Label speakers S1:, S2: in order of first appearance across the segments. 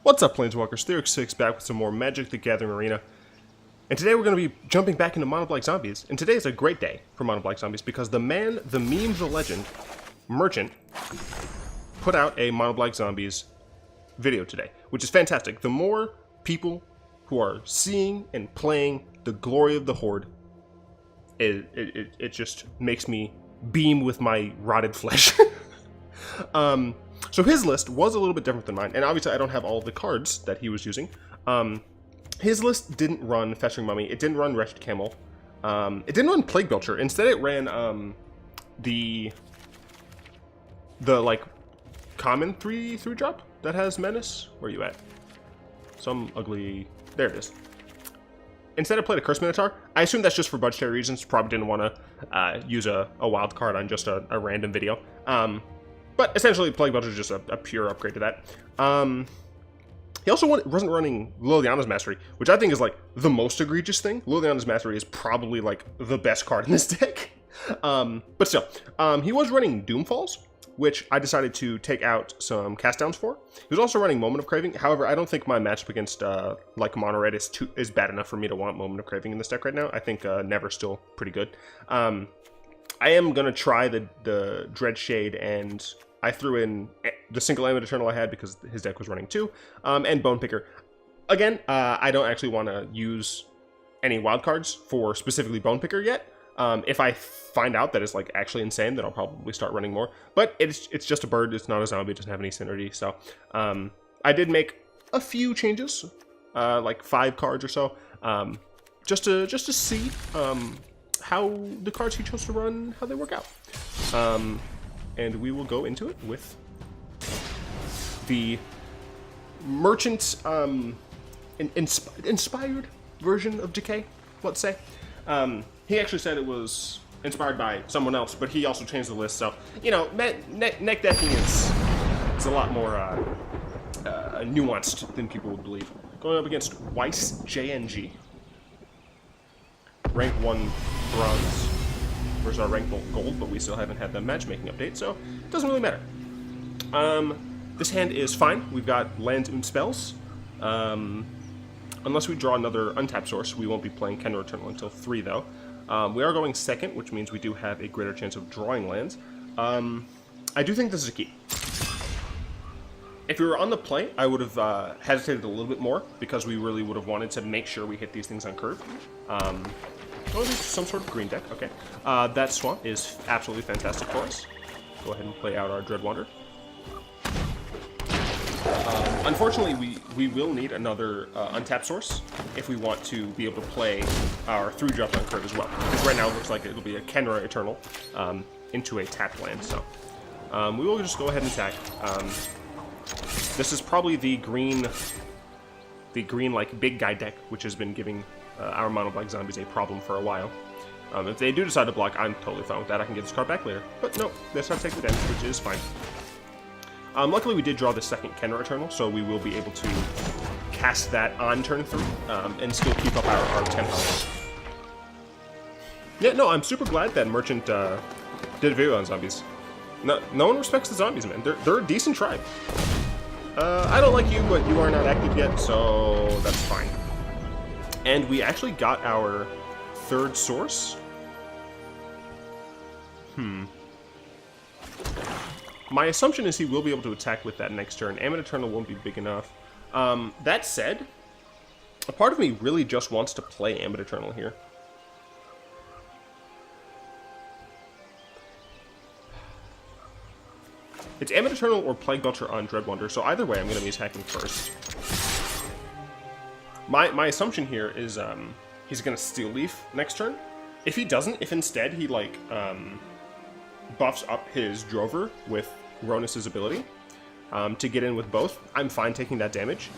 S1: What's up, Planeswalkers? Theorix6 back with some more Magic the Gathering Arena. And today we're going to be jumping back into Mono Black Zombies. And today is a great day for Mono Black Zombies because the man, the meme, the legend, Merchant, put out a Mono Black Zombies video today, which is fantastic. The more people who are seeing and playing the glory of the Horde, it just makes me beam with my rotted flesh. So his list was a little bit different than mine, and obviously I don't have all of the cards that he was using. His list didn't run Festering Mummy, it didn't run Wretched Camel, it didn't run Plague Belcher. Instead it ran the like common 3/3 drop that has Menace. Where are you at? Some ugly, there it is. Instead I played Accursed Minotaur. I assume that's just for budgetary reasons, probably didn't want to use a wild card on just a random video. But essentially, Plague Belcher is just a pure upgrade to that. He also wasn't running Liliana's Mastery, which I think is like the most egregious thing. Liliana's Mastery is probably like the best card in this deck. But still, he was running Doomfalls, which I decided to take out some cast downs for. He was also running Moment of Craving. However, I don't think my matchup against like Mono Red is bad enough for me to want Moment of Craving in this deck right now. I think Never's still pretty good. I am going to try the Dread Shade, and I threw in the single Ammit Eternal I had because his deck was running two, and Bone Picker. Again, I don't actually want to use any wild cards for specifically Bone Picker yet. If I find out that it's like actually insane, then I'll probably start running more. But it's just a bird, it's not a zombie, it doesn't have any synergy. So I did make a few changes, like 5 cards or so, just to see how the cards he chose to run, how they work out. And we will go into it with the Merchant inspired version of Decay, let's say. He actually said it was inspired by someone else, but he also changed the list, so, you know, neck decking is a lot more nuanced than people would believe. Going up against Weiss JNG. Rank 1 bronze versus our rank gold, but we still haven't had the matchmaking update, so it doesn't really matter. This hand is fine. We've got lands and spells. Unless we draw another untapped source, we won't be playing Khenra Eternal until 3, though. We are going second, which means we do have a greater chance of drawing lands. I do think this is a key. If we were on the play, I would have hesitated a little bit more, because we really would have wanted to make sure we hit these things on curve. Oh, there's some sort of green deck. Okay. That swamp is absolutely fantastic for us. Go ahead and play out our Dreadwander. Unfortunately, we will need another untapped source if we want to be able to play our 3-drop on curve as well. Because right now it looks like it'll be a Khenra Eternal into a tapped land. So we will just go ahead and attack. This is probably the green like big guy deck, which has been giving our Mono Black Zombies a problem for a while. If they do decide to block, I'm totally fine with that. I can get this card back later. But no, they start taking the damage, which is fine. Luckily, we did draw the second Khenra Eternal, so we will be able to cast that on turn 3 and still keep up our tempo. Yeah, no, I'm super glad that Merchant did a video on zombies. No one respects the zombies, man. They're a decent tribe. I don't like you, but you are not active yet, so that's fine. And we actually got our 3rd source. My assumption is he will be able to attack with that next turn. Ammit Eternal won't be big enough. That said, a part of me really just wants to play Ammit Eternal here. It's Ammit Eternal or Plague Belcher on Dreadwander, so either way I'm going to be attacking first. My assumption here is he's going to Steel Leaf next turn. If he doesn't, if instead he like buffs up his Drover with Ronus's ability to get in with both, I'm fine taking that damage.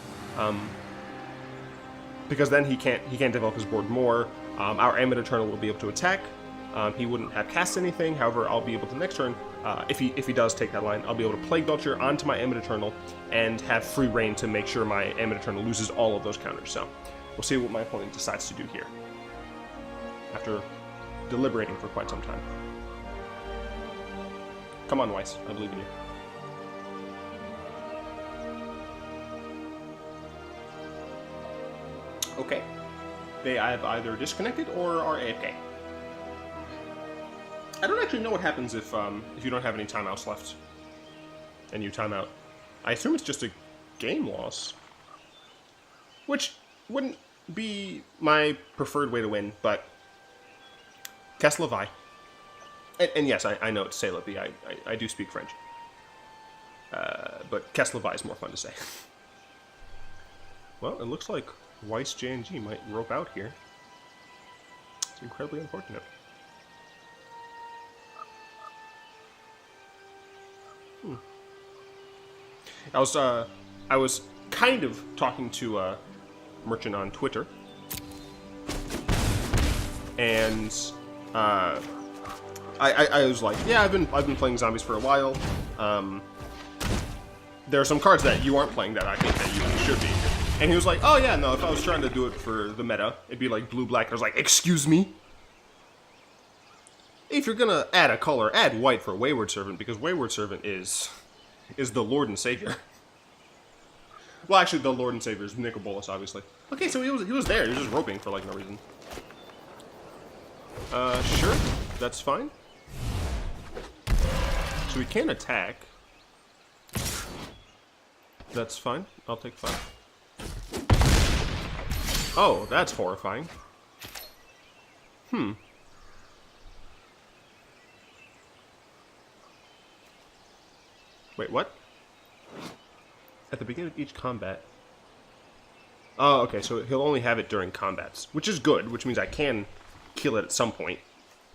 S1: Because then he can't develop his board more. Our Ammit Eternal will be able to attack. He wouldn't have cast anything, however, I'll be able to next turn, if he does take that line, I'll be able to Plague Belcher onto my Ammit Eternal and have free reign to make sure my Ammit Eternal loses all of those counters. So we'll see what my opponent decides to do here, after deliberating for quite some time. Come on, Weiss, I believe in you. Okay. They have either disconnected or are AFK. I don't actually know what happens if you don't have any timeouts left. And you time out. I assume it's just a game loss. Which wouldn't be my preferred way to win, but... Qu'est-ce le vaille? And yes, I know it's c'est la vie. I do speak French. But qu'est-ce le vaille is more fun to say. Well, it looks like Weiss J&G might rope out here. It's incredibly unfortunate. I was kind of talking to Merchant on Twitter, and I was like, yeah, I've been playing zombies for a while. There are some cards that you aren't playing that I think that you should be. And he was like, oh yeah, no, if I was trying to do it for the meta, it'd be like blue-black. I was like, excuse me? If you're gonna add a color, add white for Wayward Servant, because Wayward Servant is the Lord and Savior. Well, actually, the Lord and Savior is Nicol Bolas, obviously. Okay, so he was there. He was just roping for, like, no reason. Sure. That's fine. So we can attack. That's fine. I'll take 5. Oh, that's horrifying. Wait, what? At the beginning of each combat. Oh, okay, so he'll only have it during combats, which is good, which means I can kill it at some point.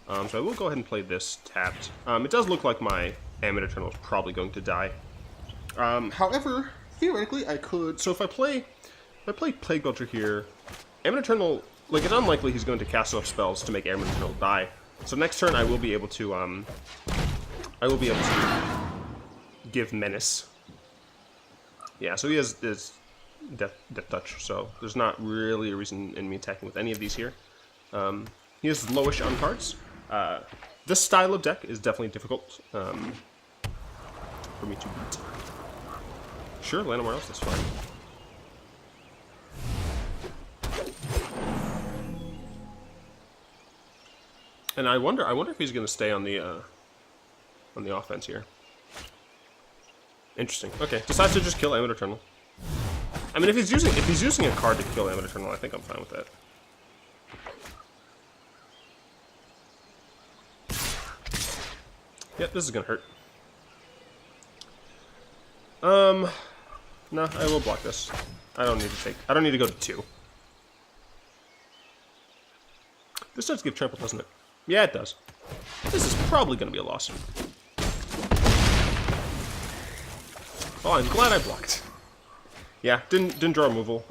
S1: So I will go ahead and play this tapped. It does look like my Ammit Eternal is probably going to die. However, theoretically, I could... So if I play Plague Belcher here, Ammit Eternal... Like, it's unlikely he's going to cast enough spells to make Ammit Eternal die. So next turn, I will be able to, give Menace. Yeah, so he has this death touch, so there's not really a reason in me attacking with any of these here. He has lowish on cards. This style of deck is definitely difficult for me to beat. Sure, land somewhere else, that's fine. And I wonder if he's going to stay on the offense here. Interesting. Okay, decides to just kill Ammit Eternal. I mean, if he's using a card to kill Ammit Eternal, I think I'm fine with that. Yep, this is gonna hurt. No, I will block this. I don't need to go to 2. This does give trample, doesn't it? Yeah, it does. This is probably gonna be a loss. Oh, I'm glad I blocked. Yeah, didn't draw removal.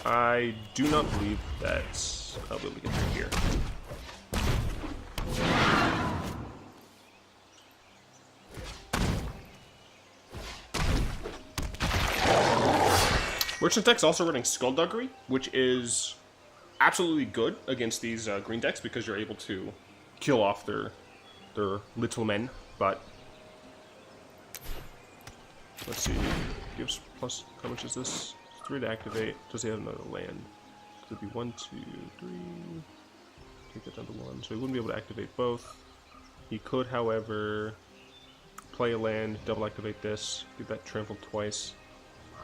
S1: I do not believe that I'll be able to get through here. Merchant deck's also running Skullduggery, which is absolutely good against these green decks because you're able to kill off their little men, but let's see. Gives plus, how much is this? 3 to activate. Does he have another land? Could be 1, 2, 3. Take that down to 1. So he wouldn't be able to activate both. He could, however, play a land, double activate this, give that trample twice.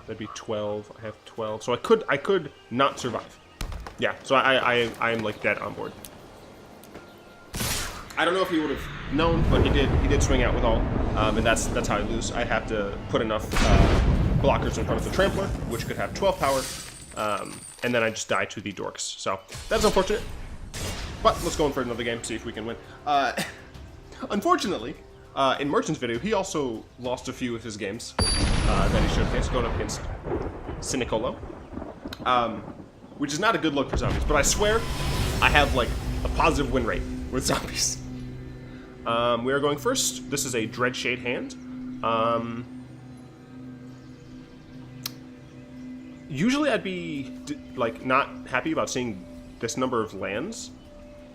S1: That'd be 12. I have 12. So I could not survive. Yeah, so I am like dead on board. I don't know if he would have known, but he did swing out with all, and that's how I lose. I have to put enough blockers in front of the Trampler, which could have 12 power, and then I just die to the Dorks. So that's unfortunate, but let's go in for another game, see if we can win. Unfortunately, in Merchant's video, he also lost a few of his games that he showcased, going up against Sinicolo, which is not a good look for zombies, but I swear I have like a positive win rate with zombies. We are going first. This is a Dreadshade hand. Usually I'd be like not happy about seeing this number of lands,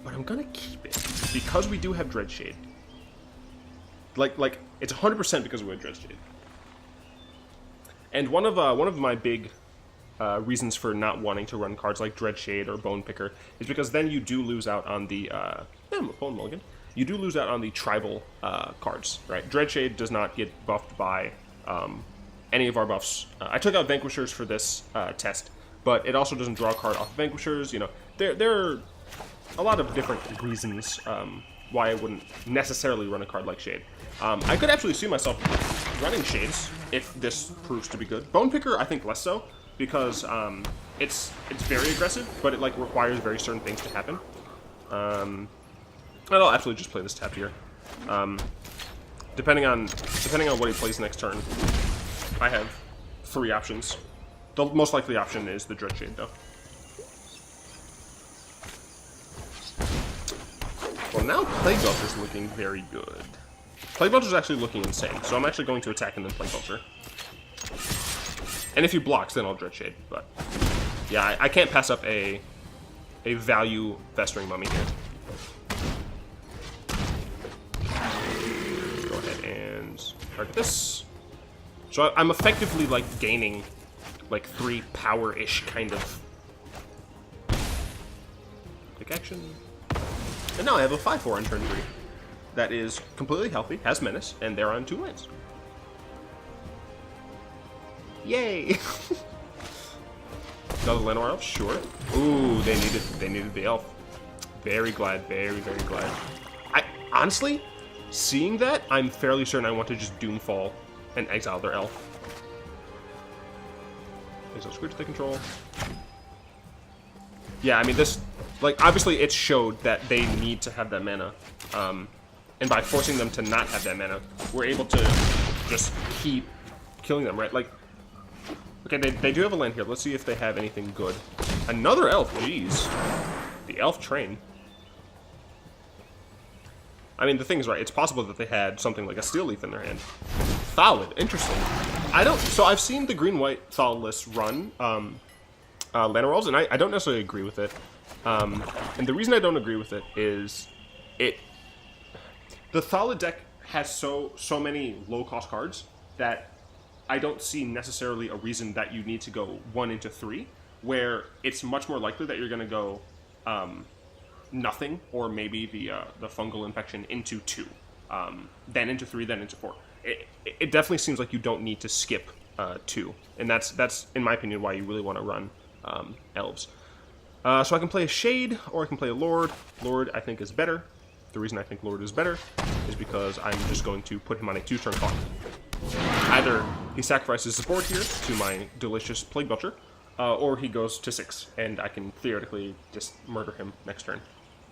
S1: but I'm gonna keep it because we do have Dreadshade. Like it's 100% because we have Dreadshade. And one of my big reasons for not wanting to run cards like Dreadshade or Bone Picker is because then you do lose out on the Bone Mulligan. You do lose out on the tribal cards, right? Dreadshade does not get buffed by any of our buffs. I took out Vanquishers for this test, but it also doesn't draw a card off of Vanquishers. You know, there are a lot of different reasons why I wouldn't necessarily run a card like Shade. I could actually see myself running Shades if this proves to be good. Bone Picker, I think less so, because it's very aggressive, but it like requires very certain things to happen. I'll actually just play this tap here. Depending on what he plays next turn, I have 3 options. The most likely option is the Dreadshade, though. Well, now Plague Belcher is looking very good. Plague Belcher is actually looking insane, so I'm actually going to attack and then Plague Belcher. And if he blocks, then I'll Dreadshade. But yeah, I can't pass up a value Festering Mummy here. Go ahead and target this. So I'm effectively like gaining like 3 power-ish kind of. Take action. And now I have a 5/4 on turn 3. That is completely healthy, has menace, and they're on 2 lands. Yay! Another land elf, sure. Ooh, they needed the elf. Very glad, very glad. I honestly, seeing that, I'm fairly certain I want to just Doomfall and exile their elf. Exile Screech they control. Yeah, I mean this, like obviously it showed that they need to have that mana, and by forcing them to not have that mana, we're able to just keep killing them, right? Like. Okay, they do have a land here. Let's see if they have anything good. Another elf, jeez. The elf train. I mean, the thing is, right, it's possible that they had something like a Steel Leaf in their hand. Thallid, interesting. So I've seen the green-white Thallidless run Llanowar Elves, and I don't necessarily agree with it. And the reason I don't agree with it is the Thallid deck has so many low-cost cards that I don't see necessarily a reason that you need to go 1 into 3, where it's much more likely that you're going to go nothing, or maybe the fungal infection into 2, then into 3, then into 4. It definitely seems like you don't need to skip 2, and that's in my opinion why you really want to run elves. So I can play a Shade, or I can play a Lord. Lord I think is better. The reason I think Lord is better is because I'm just going to put him on a 2-turn clock. Either he sacrifices support here to my delicious Plague Belcher, or he goes to 6, and I can theoretically just murder him next turn.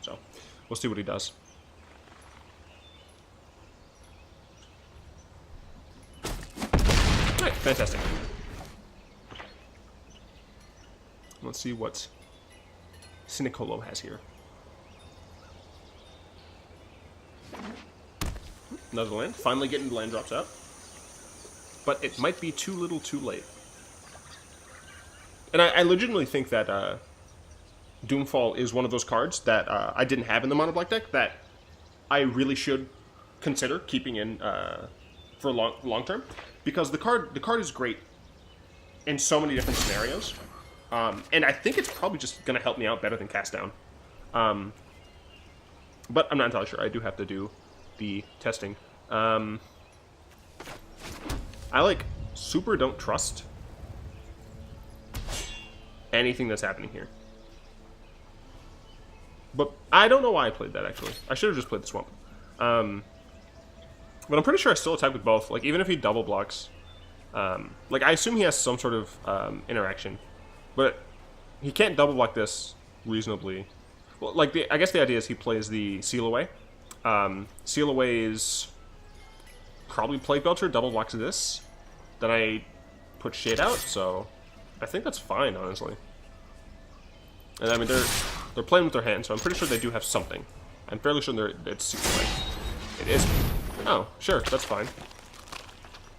S1: So, we'll see what he does. Alright, fantastic. Let's see what Sinicolo has here. Another land. Finally getting the land drops out. But it might be too little too late. And I legitimately think that Doomfall is one of those cards that I didn't have in the mono black deck that I really should consider keeping in for long term, because the card is great in so many different scenarios, and I think it's probably just going to help me out better than Cast Down. But I'm not entirely sure. I do have to do the testing. I like super don't trust anything that's happening here. But I don't know why I played that, actually. I should have just played the Swamp. But I'm pretty sure I still attack with both. Like, even if he double blocks. Like, I assume he has some sort of interaction. But he can't double block this reasonably. Well, like, I guess the idea is he plays the Seal Away. Seal Away is probably Plague Belcher, double blocks this. Then I put Shade out, so I think that's fine, honestly. And I mean, they're playing with their hands, so I'm pretty sure they do have something. I'm fairly sure it's Seal Away. It is. Oh, sure, that's fine.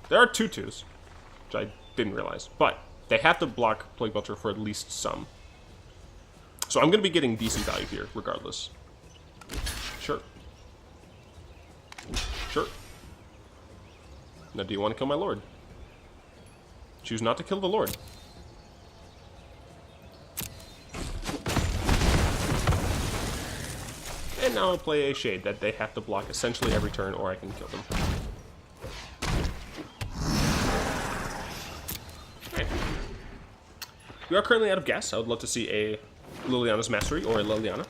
S1: There are 2/2s, which I didn't realize, but they have to block Plague Belcher for at least some. So I'm going to be getting decent value here, regardless. Sure. Sure. Now, do you want to kill my Lord? Choose not to kill the Lord. And now I'll play a Shade that they have to block essentially every turn, or I can kill them. Alright. We are currently out of gas. I would love to see a Liliana's Mastery or a Liliana.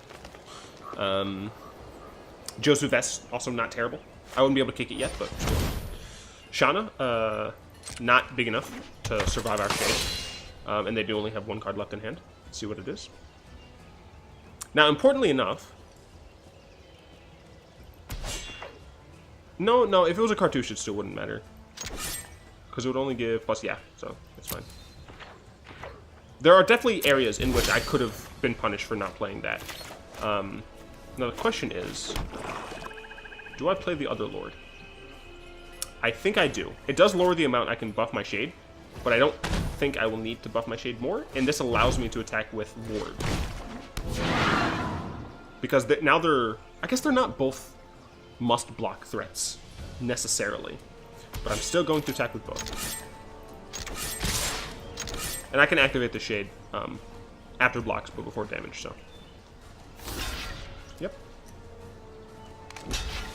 S1: Josu Vess, also not terrible. I wouldn't be able to kick it yet, but still. Shana, not big enough to survive our Shade. And they do only have one card left in hand. Let's see what it is. Now, importantly enough... No, if it was a cartouche, it still wouldn't matter. Because it would only give plus, yeah, so it's fine. There are definitely areas in which I could have been punished for not playing that. Now the question is, do I play the other Lord? I think I do. It does lower the amount I can buff my Shade, but I don't think I will need to buff my Shade more, and this allows me to attack with Ward. Because now they're... I guess they're not both must-block threats, necessarily. But I'm still going to attack with both. And I can activate the Shade after blocks, but before damage, so... Yep.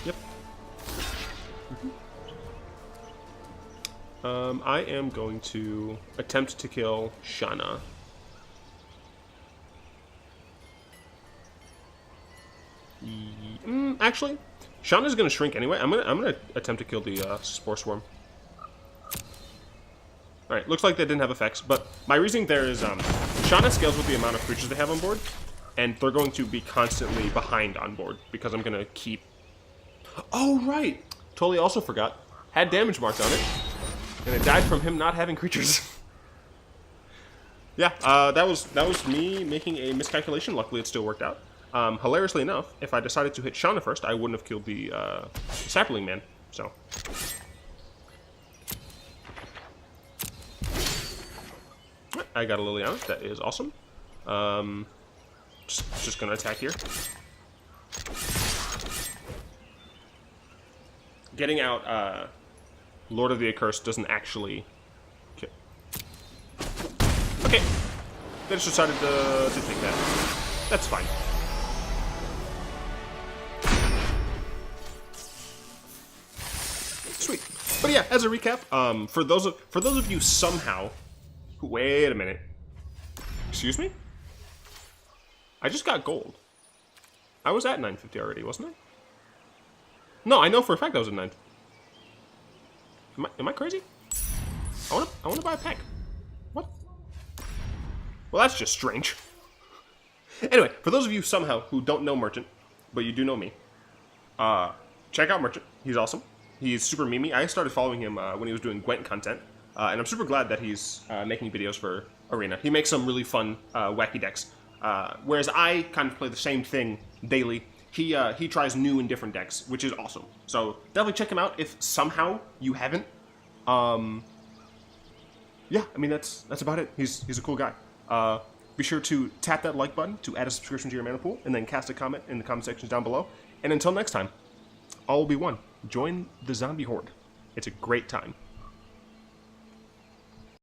S1: Yep. I am going to attempt to kill Shana. Actually, Shana's gonna shrink anyway. I'm gonna attempt to kill the Spore Swarm. Alright, looks like they didn't have effects, but my reasoning there is Shana scales with the amount of creatures they have on board, and they're going to be constantly behind on board, because I'm gonna keep... Oh, right! Totally also forgot. Had damage marked on it, and it died from him not having creatures. Yeah, that was me making a miscalculation. Luckily, it still worked out. Hilariously enough, if I decided to hit Shana first, I wouldn't have killed the Saproling man, so... I got a Liliana. That is awesome. Just gonna attack here. Getting out Lord of the Accursed doesn't actually... Okay. They just decided to take that. That's fine. Sweet. But yeah, as a recap, for those of you somehow... Wait a minute. Excuse me? I just got gold. I was at 950 already, wasn't I? No, I know for a fact I was at 9. Am I crazy? I wanna buy a pack. What? Well, that's just strange. Anyway, for those of you somehow who don't know Merchant, but you do know me, check out Merchant. He's awesome. He's super memey. I started following him when he was doing Gwent content. And I'm super glad that he's making videos for Arena. He makes some really fun, wacky decks. Whereas I kind of play the same thing daily. He tries new and different decks, which is awesome. So definitely check him out if somehow you haven't. Yeah, I mean that's about it. He's a cool guy. Be sure to tap that like button to add a subscription to your mana pool, and then cast a comment in the comment sections down below. And until next time, all will be one. Join the zombie horde. It's a great time.